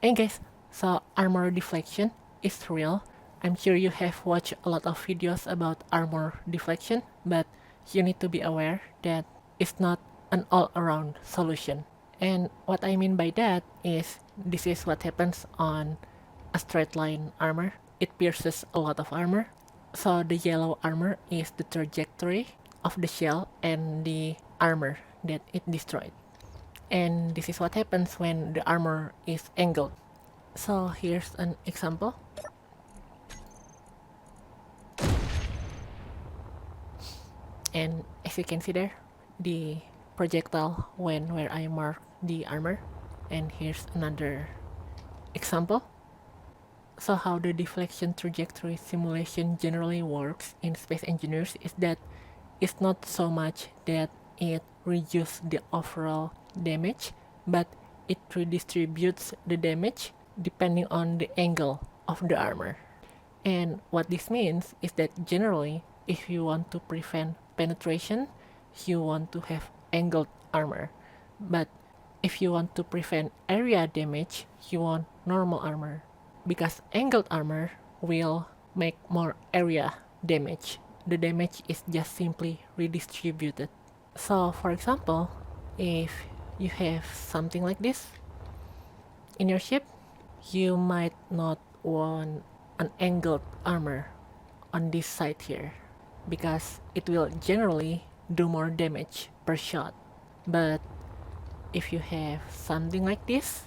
And guys, so armor deflection is real. I'm sure you have watched a lot of videos about armor deflection, but you need to be aware that it's not an all-around solution. And what I mean by that is this is what happens on a straight line armor. It pierces a lot of armor. So the yellow armor is the trajectory of the shell and the armor that it destroyed. And this is what happens when the armor is angled. So here's an example. And as you can see there, the projectile went where I marked the armor. And here's another example. So how the deflection trajectory simulation generally works in space engineers is that it's not so much that it reduces the overall damage, but it redistributes the damage depending on the angle of the armor. And what this means is that generally, if you want to prevent penetration, you want to have angled armor. But if you want to prevent area damage, you want normal armor. Because angled armor will make more area damage. The damage is just simply redistributed. So for example, if you have something like this in your ship, you might not want an angled armor on this side here because it will generally do more damage per shot. But if you have something like this,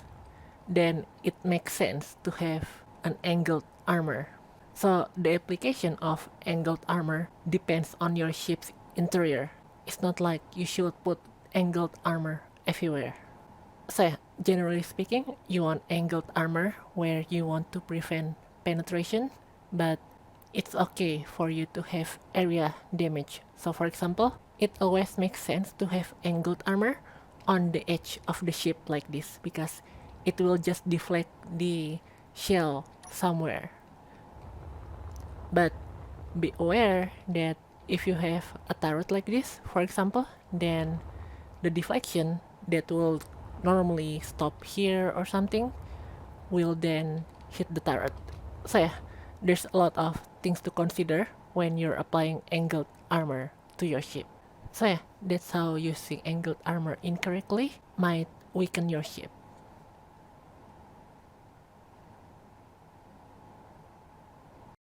then it makes sense to have an angled armor. So the application of angled armor depends on your ship's interior. It's not like you should put angled armor everywhere. So generally speaking, you want angled armor where you want to prevent penetration, but it's okay for you to have area damage. So for example, it always makes sense to have angled armor on the edge of the ship like this because it will just deflect the shell somewhere. But be aware that if you have a turret like this, for example, then the deflection that will normally stop here or something will then hit the turret. So yeah, there's a lot of things to consider when you're applying angled armor to your ship. So yeah, that's how using angled armor incorrectly might weaken your ship.